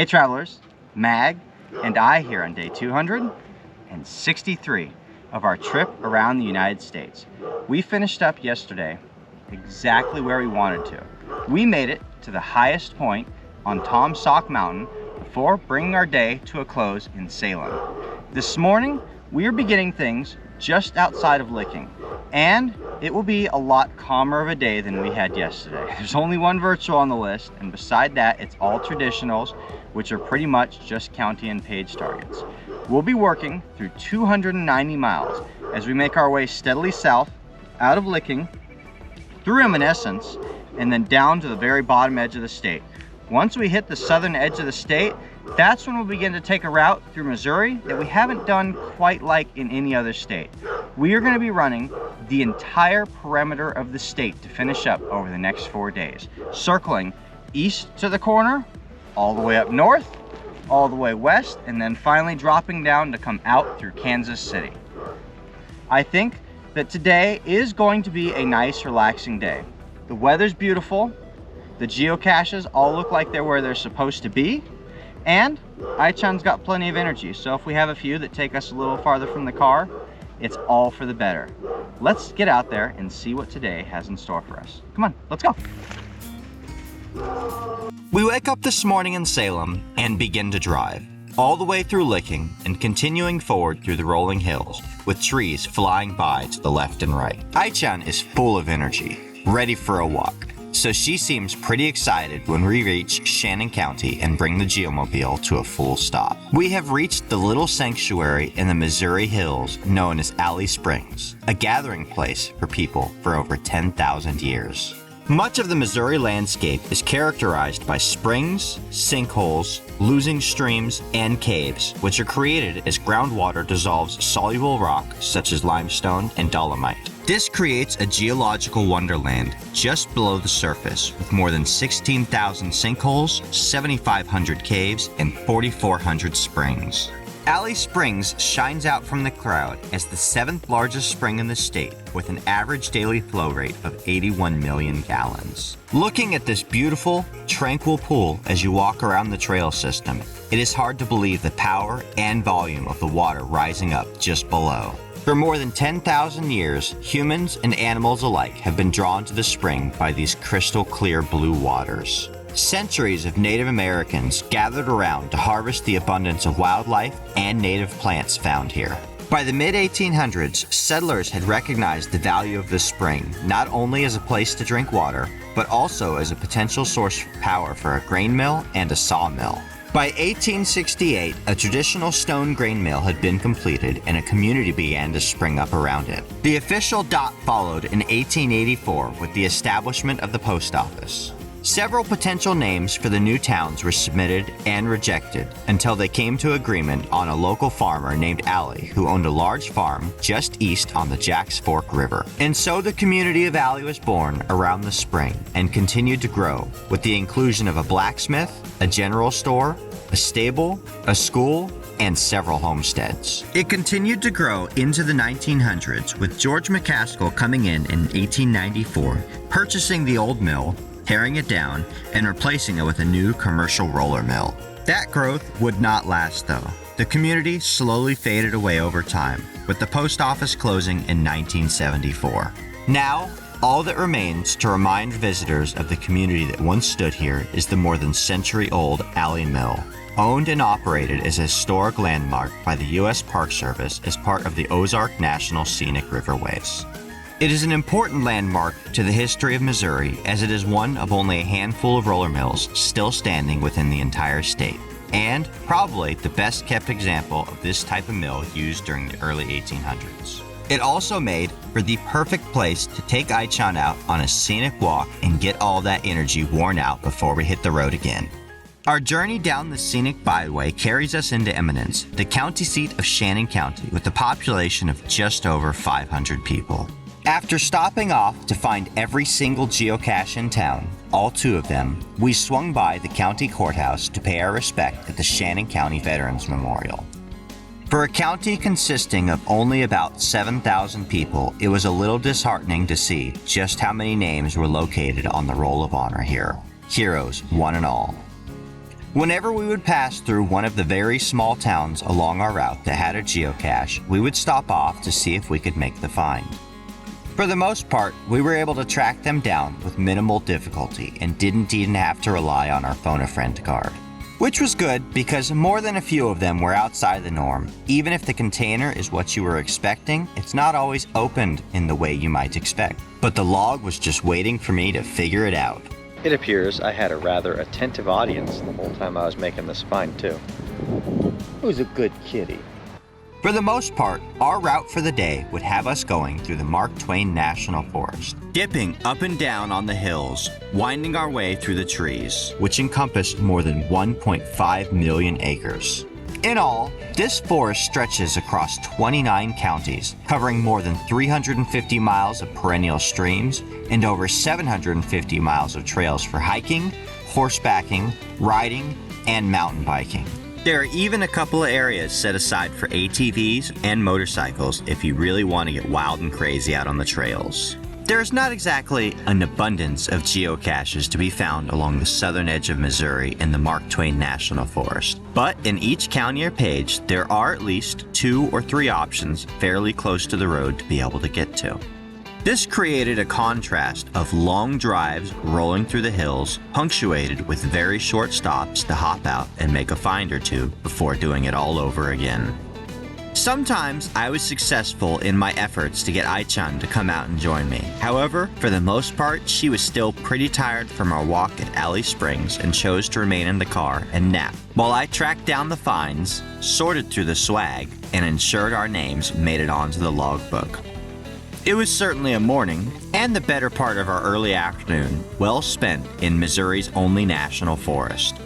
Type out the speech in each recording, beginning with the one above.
Hey travelers, Mag and I here on day 263 of our trip around the United States. We finished up yesterday exactly where we wanted to. We made it to the highest point on Tom Sauk Mountain before bringing our day to a close in Salem. This morning, we are beginning things just outside of Licking, and it will be a lot calmer of a day than we had yesterday. There's only one virtual on the list, and beside that, it's all traditionals, which are pretty much just county and page targets. We'll be working through 290 miles as we make our way steadily south, out of Licking, through Reminiscence, and then down to the very bottom edge of the state. Once we hit the southern edge of the state, that's when we'll begin to take a route through Missouri that we haven't done quite like in any other state. We are going to be running the entire perimeter of the state to finish up over the next 4 days, circling east to the corner, all the way up north, all the way west, and then finally dropping down to come out through Kansas City. I think that today is going to be a nice, relaxing day. The weather's beautiful, the geocaches all look like they're where they're supposed to be, and Ai-chan's got plenty of energy, so if we have a few that take us a little farther from the car, it's all for the better. Let's get out there and see what today has in store for us. Come on, let's go. We wake up this morning in Salem and begin to drive, all the way through Licking and continuing forward through the rolling hills, with trees flying by to the left and right. Ai-chan is full of energy, ready for a walk, so she seems pretty excited when we reach Shannon County and bring the geomobile to a full stop. We have reached the little sanctuary in the Missouri hills known as Alley Springs, a gathering place for people for over 10,000 years. Much of the Missouri landscape is characterized by springs, sinkholes, losing streams, and caves, which are created as groundwater dissolves soluble rock such as limestone and dolomite. This creates a geological wonderland just below the surface with more than 16,000 sinkholes, 7,500 caves, and 4,400 springs. Alley Springs shines out from the crowd as the 7th largest spring in the state with an average daily flow rate of 81 million gallons. Looking at this beautiful, tranquil pool as you walk around the trail system, it is hard to believe the power and volume of the water rising up just below. For more than 10,000 years, humans and animals alike have been drawn to the spring by these crystal clear blue waters. Centuries of Native Americans gathered around to harvest the abundance of wildlife and native plants found here. By the mid-1800s, settlers had recognized the value of this spring not only as a place to drink water, but also as a potential source of power for a grain mill and a sawmill. By 1868, a traditional stone grain mill had been completed and a community began to spring up around it. The official dot followed in 1884 with the establishment of the post office. Several potential names for the new towns were submitted and rejected until they came to agreement on a local farmer named Alley who owned a large farm just east on the Jacks Fork River. And so the community of Alley was born around the spring and continued to grow with the inclusion of a blacksmith, a general store, a stable, a school, and several homesteads. It continued to grow into the 1900s with George McCaskill coming in 1894, purchasing the old mill, tearing it down, and replacing it with a new commercial roller mill. That growth would not last though. The community slowly faded away over time, with the post office closing in 1974. Now, all that remains to remind visitors of the community that once stood here is the more than century-old Alley Mill, owned and operated as a historic landmark by the U.S. Park Service as part of the Ozark National Scenic Riverways. It is an important landmark to the history of Missouri as it is one of only a handful of roller mills still standing within the entire state, and probably the best kept example of this type of mill used during the early 1800s. It also made for the perfect place to take Ai-chan out on a scenic walk and get all that energy worn out before we hit the road again. Our journey down the scenic byway carries us into Eminence, the county seat of Shannon County, with a population of just over 500 people. After stopping off to find every single geocache in town, all 2 of them, we swung by the county courthouse to pay our respect at the Shannon County Veterans Memorial. For a county consisting of only about 7,000 people, it was a little disheartening to see just how many names were located on the Roll of Honor here. Heroes, one and all. Whenever we would pass through one of the very small towns along our route that had a geocache, we would stop off to see if we could make the find. For the most part, we were able to track them down with minimal difficulty and didn't even have to rely on our phone-a-friend card. Which was good because more than a few of them were outside the norm. Even if the container is what you were expecting, it's not always opened in the way you might expect. But the log was just waiting for me to figure it out. It appears I had a rather attentive audience the whole time I was making this find too. Who's a good kitty? For the most part, our route for the day would have us going through the Mark Twain National Forest, dipping up and down on the hills, winding our way through the trees, which encompassed more than 1.5 million acres. In all, this forest stretches across 29 counties, covering more than 350 miles of perennial streams and over 750 miles of trails for hiking, horsebacking, riding, and mountain biking. There are even a couple of areas set aside for ATVs and motorcycles if you really want to get wild and crazy out on the trails. There is not exactly an abundance of geocaches to be found along the southern edge of Missouri in the Mark Twain National Forest, but in each county or page, there are at least 2 or 3 options fairly close to the road to be able to get to. This created a contrast of long drives rolling through the hills, punctuated with very short stops to hop out and make a find or two before doing it all over again. Sometimes I was successful in my efforts to get Ai-chan to come out and join me. However, for the most part, she was still pretty tired from our walk at Alley Springs and chose to remain in the car and nap, while I tracked down the finds, sorted through the swag, and ensured our names made it onto the logbook. It was certainly a morning, and the better part of our early afternoon, well spent in Missouri's only national forest.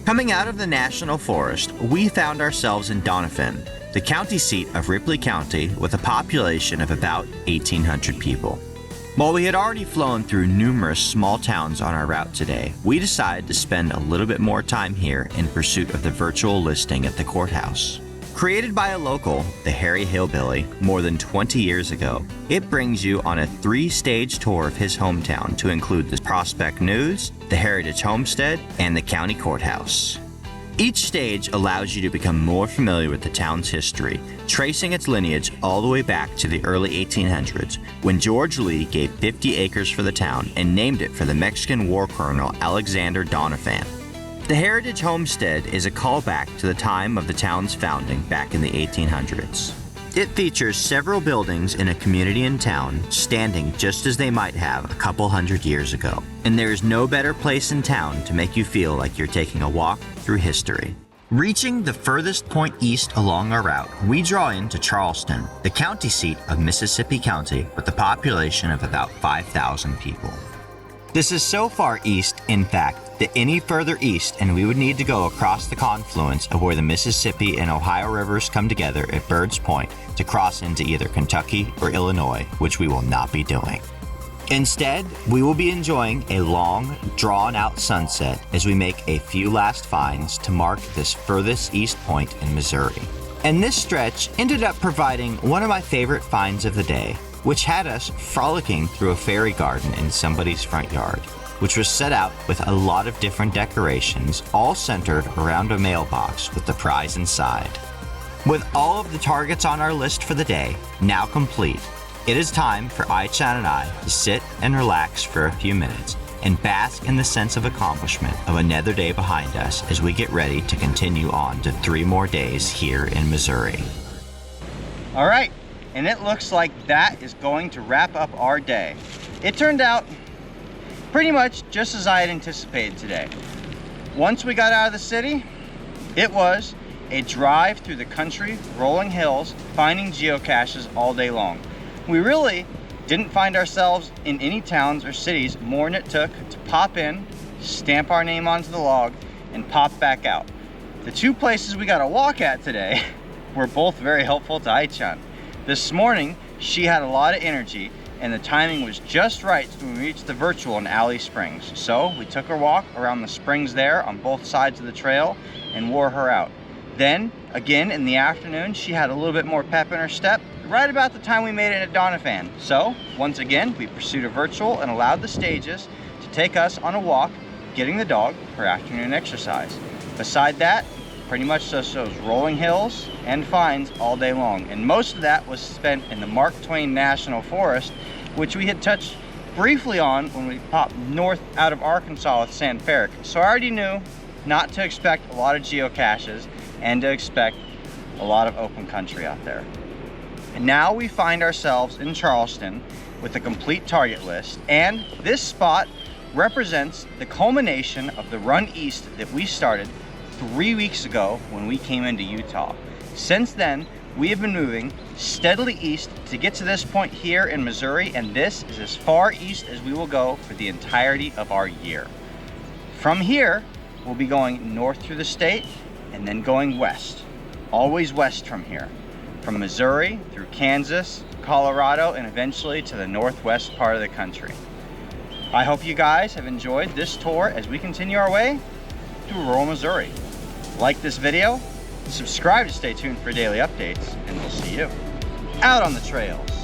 Coming out of the national forest, we found ourselves in Doniphan, the county seat of Ripley County with a population of about 1,800 people. While we had already flown through numerous small towns on our route today, we decided to spend a little bit more time here in pursuit of the virtual listing at the courthouse. Created by a local, the Harry Hillbilly, more than 20 years ago, it brings you on a 3-stage tour of his hometown to include the Prospect News, the Heritage Homestead, and the County Courthouse. Each stage allows you to become more familiar with the town's history, tracing its lineage all the way back to the early 1800s, when George Lee gave 50 acres for the town and named it for the Mexican war colonel Alexander Doniphan. The Heritage Homestead is a callback to the time of the town's founding back in the 1800s. It features several buildings in a community in town standing just as they might have a couple hundred years ago. And there is no better place in town to make you feel like you're taking a walk through history. Reaching the furthest point east along our route, we draw into Charleston, the county seat of Mississippi County with a population of about 5,000 people. This is so far east, in fact, that any further east and we would need to go across the confluence of where the Mississippi and Ohio rivers come together at Bird's Point to cross into either Kentucky or Illinois, which we will not be doing. Instead, we will be enjoying a long, drawn-out sunset as we make a few last finds to mark this furthest east point in Missouri. And this stretch ended up providing one of my favorite finds of the day, which had us frolicking through a fairy garden in somebody's front yard, which was set out with a lot of different decorations, all centered around a mailbox with the prize inside. With all of the targets on our list for the day now complete, it is time for Ai-chan and I to sit and relax for a few minutes and bask in the sense of accomplishment of another day behind us as we get ready to continue on to 3 more days here in Missouri. All right, and it looks like that is going to wrap up our day. It turned out pretty much just as I had anticipated today. Once we got out of the city, it was a drive through the country, rolling hills, finding geocaches all day long. We really didn't find ourselves in any towns or cities more than it took to pop in, stamp our name onto the log, and pop back out. The 2 places we got to walk at today were both very helpful to Ai-chan. This morning, she had a lot of energy, and the timing was just right when we reached the virtual in Alley Springs. So we took her walk around the springs there on both sides of the trail and wore her out. Then, again in the afternoon, she had a little bit more pep in her step, right about the time we made it at Doniphan. So, once again, we pursued a virtual and allowed the stages to take us on a walk, getting the dog her afternoon exercise. Beside that, pretty much just those rolling hills and finds all day long. And most of that was spent in the Mark Twain National Forest, which we had touched briefly on when we popped north out of Arkansas with San Ferric. So I already knew not to expect a lot of geocaches and to expect a lot of open country out there. And now we find ourselves in Charleston with a complete target list, and this spot represents the culmination of the run east that we started 3 weeks ago when we came into Utah. Since then, we have been moving steadily east to get to this point here in Missouri, and this is as far east as we will go for the entirety of our year. From here, we'll be going north through the state and then going west, always west from here, from Missouri through Kansas, Colorado, and eventually to the northwest part of the country. I hope you guys have enjoyed this tour as we continue our way through rural Missouri. Like this video, subscribe to stay tuned for daily updates, and we'll see you out on the trails.